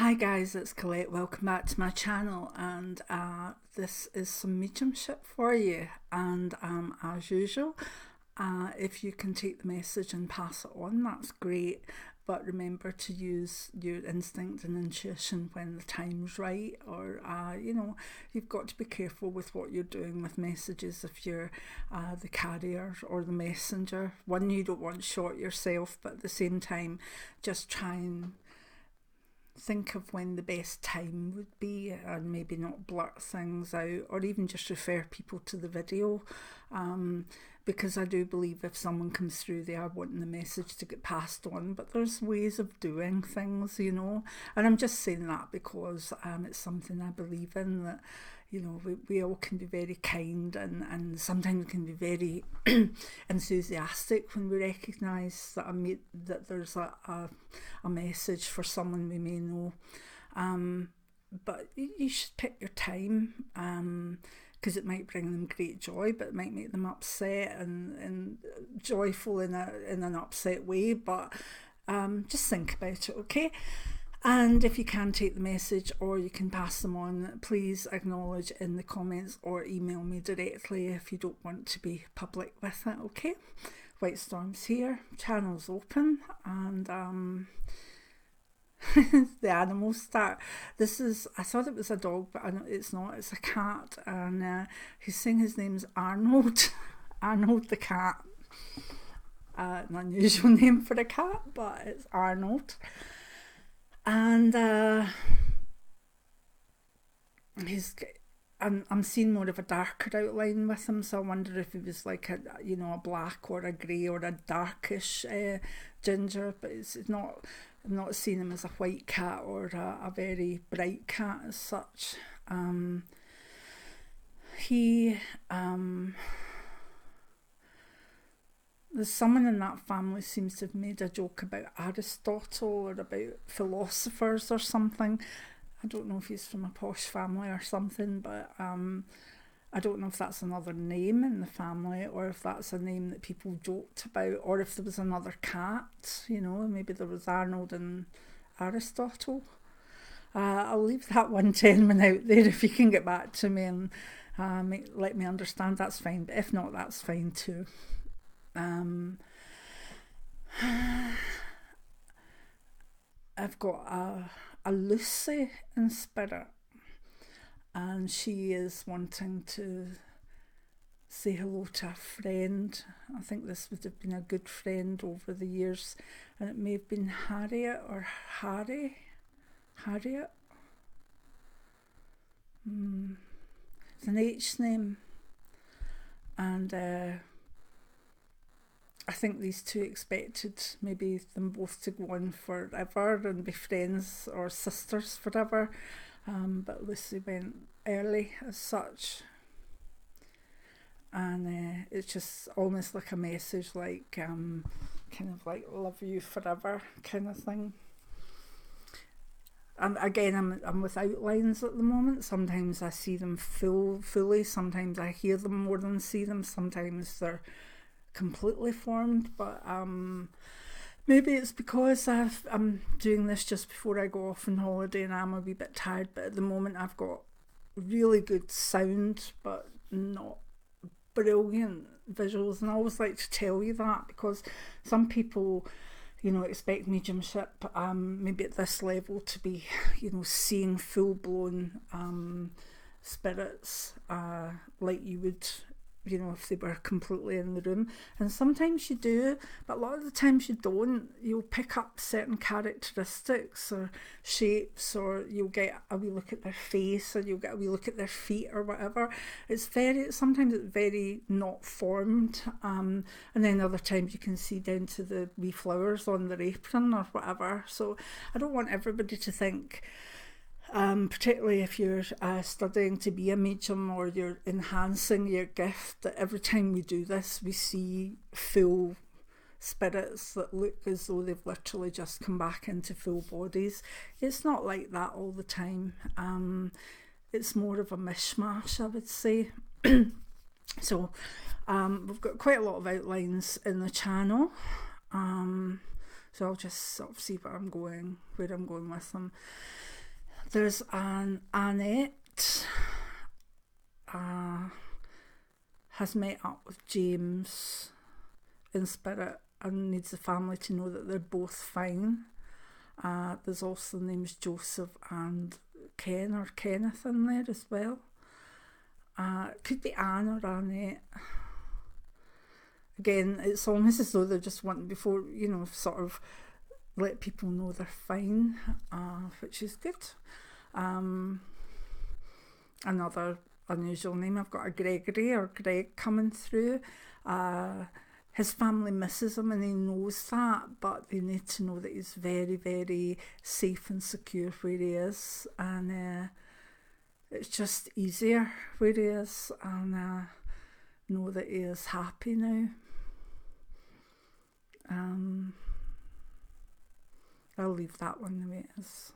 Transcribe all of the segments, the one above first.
Hi guys, it's Colette. Welcome back to my channel, and this is some mediumship for you. And as usual, if you can take the message and pass it on, that's great. But remember to use your instinct and intuition when the time's right, or you've got to be careful with what you're doing with messages if you're the carrier or the messenger. One, you don't want to short yourself, but at the same time, just try and think of when the best time would be, and maybe not blurt things out, or even just refer people to the video, because I do believe if someone comes through, they are wanting the message to get passed on, but there's ways of doing things, and I'm just saying that because it's something I believe in, that we all can be very kind, and sometimes can be very enthusiastic when we recognise that there's a message for someone we may know. But you should pick your time, because it might bring them great joy, but it might make them upset and joyful in an upset way. But just think about it, okay? And if you can take the message or you can pass them on, please acknowledge in the comments or email me directly if you don't want to be public with it, okay? White Storm's here, channel's open, and the animals start. I thought it was a dog, but it's not, it's a cat, and he's saying his name's Arnold. Arnold the cat. An unusual name for a cat, but it's Arnold. And I'm seeing more of a darker outline with him, so I wonder if he was like a black or a grey or a darkish ginger, but it's not. I'm not seeing him as a white cat or a very bright cat as such. There's someone in that family seems to have made a joke about Aristotle or about philosophers or something. I don't know if he's from a posh family or something, but I don't know if that's another name in the family, or if that's a name that people joked about, or if there was another cat, maybe there was Arnold and Aristotle. I'll leave that one gentleman out there. If you can get back to me and let me understand, that's fine, but if not, that's fine too. I've got a Lucy in spirit, and she is wanting to say hello to a friend. I think this would have been a good friend over the years, and it may have been Harriet or Harriet. It's an H name, and I think these two expected maybe them both to go on forever and be friends or sisters forever, but Lucy went early as such, and it's just almost like a message, like kind of like love you forever kind of thing. And again, I'm with outlines at the moment. Sometimes I see them fully, sometimes I hear them more than see them, sometimes they're completely formed, but maybe it's because I'm doing this just before I go off on holiday and I'm a wee bit tired, but at the moment I've got really good sound but not brilliant visuals, and I always like to tell you that, because some people expect mediumship maybe at this level to be seeing full-blown spirits like you would if they were completely in the room. And sometimes you do, but a lot of the times you don't. You'll pick up certain characteristics or shapes, or you'll get a wee look at their face, or you'll get a wee look at their feet or whatever. Sometimes it's very not formed, and then other times you can see down to the wee flowers on their apron or whatever. So I don't want everybody to think, particularly if you're studying to be a medium or you're enhancing your gift, that every time we do this we see full spirits that look as though they've literally just come back into full bodies. It's not like that all the time. It's more of a mishmash, I would say. So we've got quite a lot of outlines in the channel. So I'll just sort of see where I'm going with them. There's an Annette has met up with James in spirit and needs the family to know that they're both fine. There's also the names Joseph and Ken or Kenneth in there as well. It could be Anne or Annette. Again, it's almost as though they're just wanting before, sort of let people know they're fine, which is good. Another unusual name, I've got a Gregory or Greg coming through. His family misses him and he knows that, but they need to know that he's very, very safe and secure where he is, and it's just easier where he is, and know that he is happy now. I'll leave that one the way it is.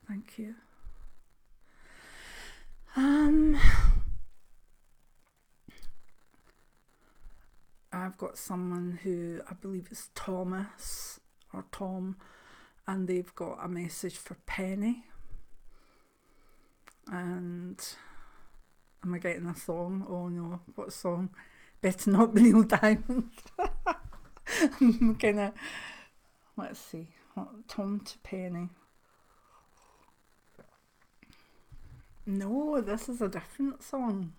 Thank you. I've got someone who I believe is Thomas or Tom, and they've got a message for Penny. And am I getting a song? Oh no, what song? Better not be Neil Diamond. I'm gonna, let's see, Tom to Penny. No, this is a different song.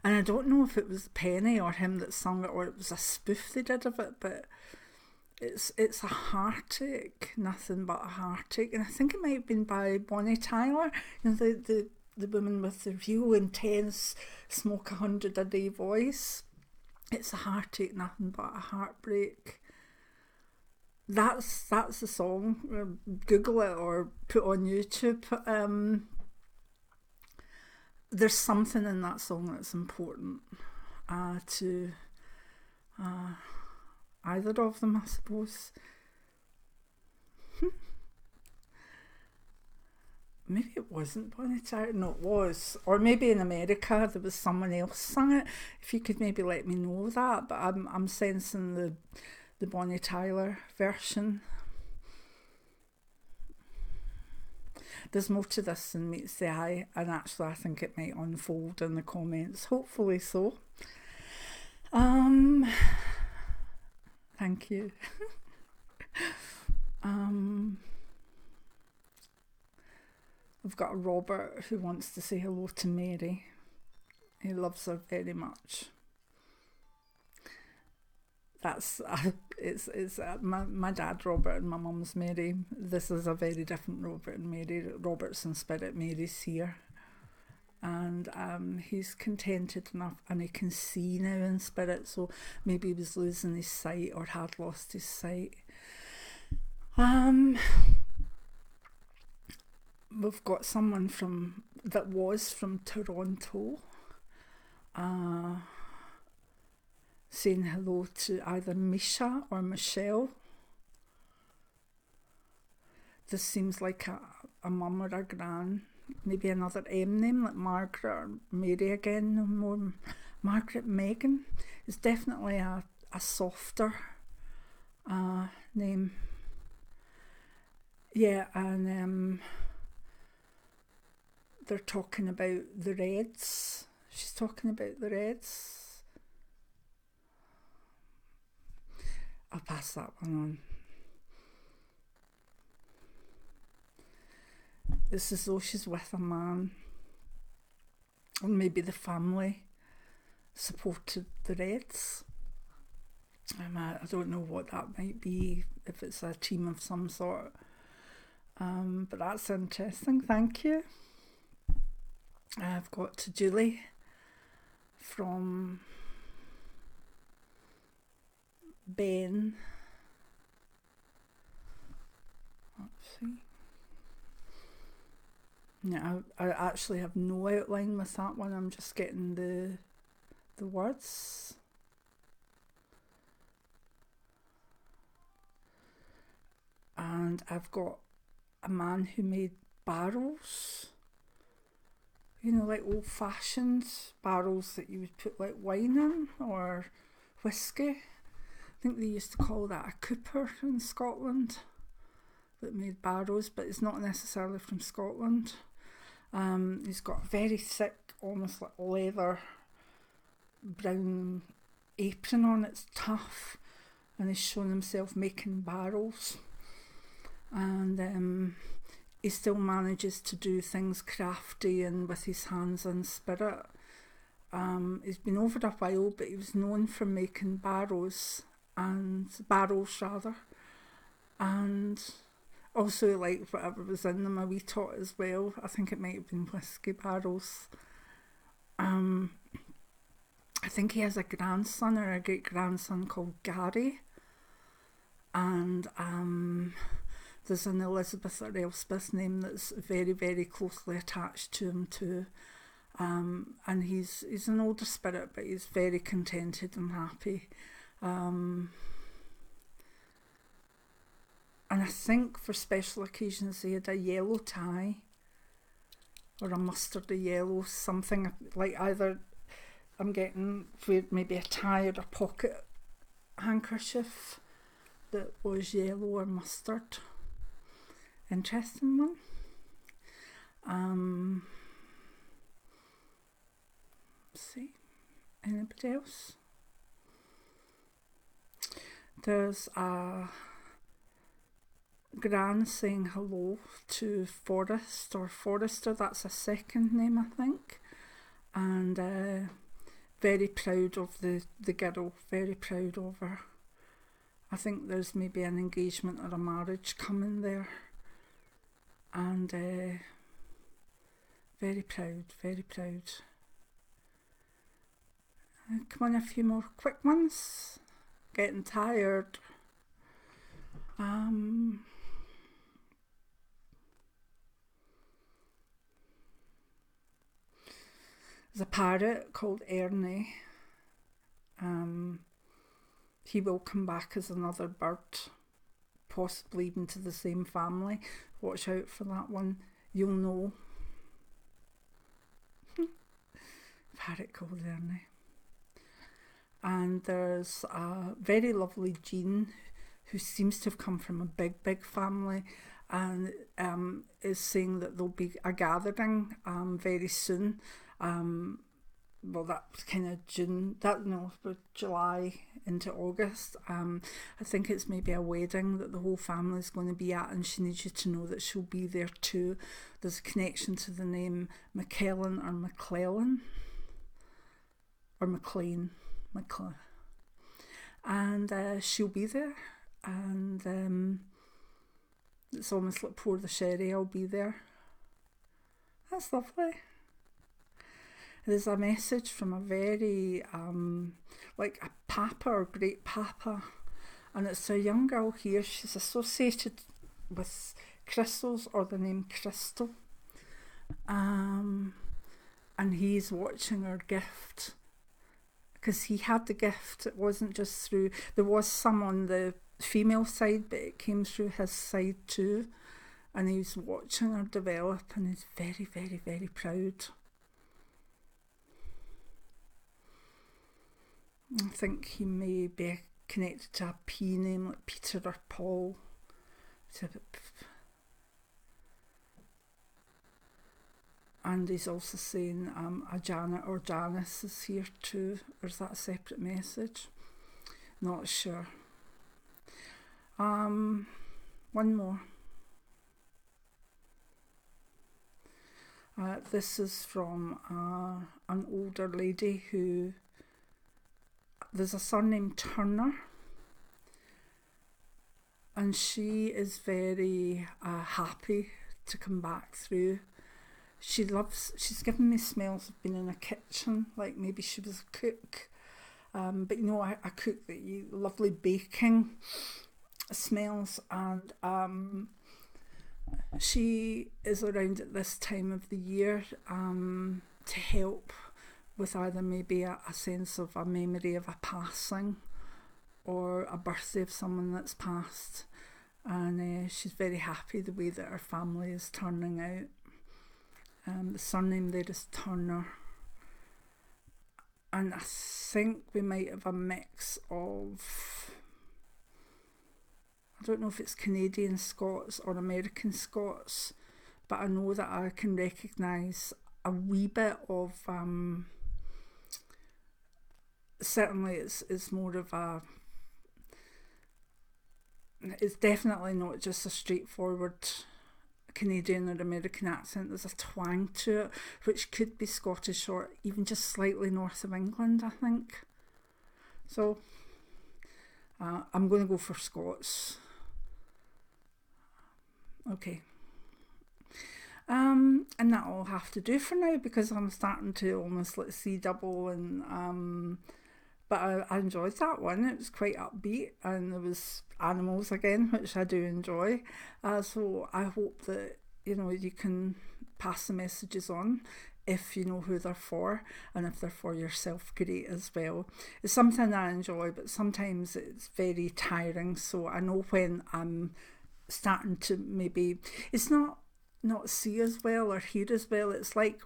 And I don't know if it was Penny or him that sung it, or it was a spoof they did of it, but it's a heartache, nothing but a heartache. And I think it might have been by Bonnie Tyler, the woman with the real intense smoke 100 a day voice. It's a heartache, nothing but a heartbreak. That's the song. Google it or put on YouTube. There's something in that song that's important to either of them, I suppose. Maybe it wasn't Bonnie Tyler. No, it was. Or maybe in America there was someone else sung it. If you could maybe let me know that. But I'm sensing the Bonnie Tyler version. There's more to this than meets the eye, and actually I think it might unfold in the comments. Hopefully so. Thank you. I've got a Robert who wants to say hello to Mary. He loves her very much. That's it's my dad Robert and my mum's Mary. This is a very different Robert and Mary. Robert's in spirit, Mary's here, and he's contented enough, and he can see now in spirit. So maybe he was losing his sight or had lost his sight. We've got someone that was from Toronto. Saying hello to either Misha or Michelle. This seems like a mum or a gran, maybe another M name like Margaret or Mary again, no more Margaret Megan. It's definitely a softer name. Yeah, and they're talking about the Reds. She's talking about the Reds. I'll pass that one on. It's as though she's with a man, or maybe the family supported the Reds. I don't know what that might be, if it's a team of some sort. But that's interesting, thank you. I've got to Julie from Ben. Let's see. Yeah, I actually have no outline with that one. I'm just getting the words. And I've got a man who made barrels. You know, like old-fashioned barrels that you would put like wine in or whiskey. think they used to call that a cooper in Scotland, that made barrows, but it's not necessarily from Scotland. He's got a very thick, almost like leather brown apron on. It's tough, and he's shown himself making barrels, and he still manages to do things crafty and with his hands and spirit. He's been over a while, but he was known for making barrels, and also like whatever was in them a wee tot as well. I think it might have been whiskey barrels. I think he has a grandson or a great grandson called Gary, and there's an Elizabeth or Elspeth name that's very, very closely attached to him too. And he's an older spirit, but he's very contented and happy. And I think for special occasions he had a yellow tie or a mustardy yellow, something like either I'm getting maybe a tie or a pocket handkerchief that was yellow or mustard. Interesting one. Let's see, anybody else? There's a Gran saying hello to Forrest or Forrester, that's a second name I think, and very proud of the girl, very proud of her. I think there's maybe an engagement or a marriage coming there, and very proud, very proud. Come on, a few more quick ones. Getting tired. There's a parrot called Ernie. He will come back as another bird, possibly even to the same family. Watch out for that one, you'll know. Parrot called Ernie. And there's a very lovely Jean who seems to have come from a big, big family, and is saying that there'll be a gathering very soon. Well, that's kind of June, July into August. I think it's maybe a wedding that the whole family's going to be at, and she needs you to know that she'll be there too. There's a connection to the name McKellen or McClellan or McLean. And she'll be there, and it's almost like pour the sherry, I'll be there. That's lovely. There's a message from a very like a papa or great papa, and it's a young girl here. She's associated with crystals or the name Crystal, and he's watching her gift, because he had the gift. It wasn't just through, there was some on the female side, but it came through his side too, and he's watching her develop, and he's very, very, very proud. I think he may be connected to a P name like Peter or Paul. And he's also saying a Janet or Janice is here too. Or is that a separate message? Not sure. One more. This is from an older lady who, there's a son named Turner, and she is very happy to come back through. She's given me smells of being in a kitchen, like maybe she was a cook, but you know, a cook that you, lovely baking smells, and she is around at this time of the year to help with either maybe a sense of a memory of a passing or a birthday of someone that's passed, and she's very happy the way that her family is turning out. The surname there is Turner, and I think we might have a mix of don't know if it's Canadian Scots or American Scots, but I know that I can recognise a wee bit of, certainly it's more of a, it's definitely not just a straightforward Canadian or American accent. There's a twang to it, which could be Scottish or even just slightly north of England, I think. So I'm going to go for Scots. Okay. And that'll have to do for now, because I'm starting to almost see double, and but I enjoyed that one. It was quite upbeat, and there was animals again, which I do enjoy. So I hope that, you know, you can pass the messages on if you know who they're for, and if they're for yourself, great as well. It's something I enjoy, but sometimes it's very tiring. So I know when I'm starting to maybe, it's not see as well or hear as well. It's like,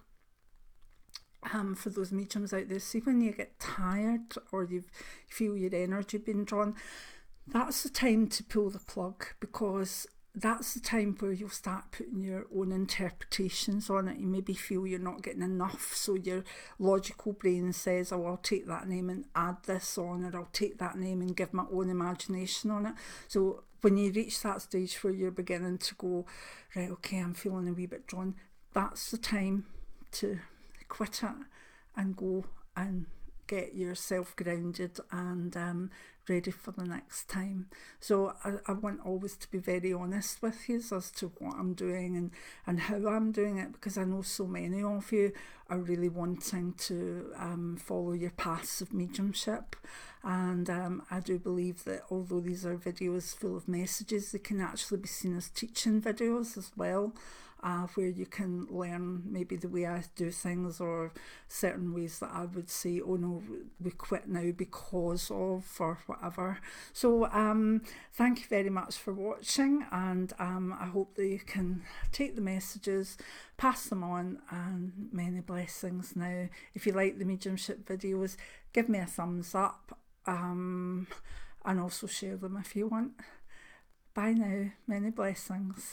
for those mediums out there, see when you get tired or you feel your energy being drawn, that's the time to pull the plug, because that's the time where you'll start putting your own interpretations on it. You maybe feel you're not getting enough, so your logical brain says, oh, I'll take that name and add this on, or I'll take that name and give my own imagination on it. So when you reach that stage where you're beginning to go, right, okay, I'm feeling a wee bit drawn, that's the time to quit it and go and get yourself grounded and ready for the next time. So I want always to be very honest with you as to what I'm doing and how I'm doing it, because I know so many of you are really wanting to follow your paths of mediumship. And I do believe that although these are videos full of messages, they can actually be seen as teaching videos as well, where you can learn maybe the way I do things, or certain ways that I would say, oh no, we quit now because of, or whatever. So thank you very much for watching, and I hope that you can take the messages, pass them on, and many blessings. Now, if you like the mediumship videos, give me a thumbs up, and also share them if you want. Bye now, many blessings.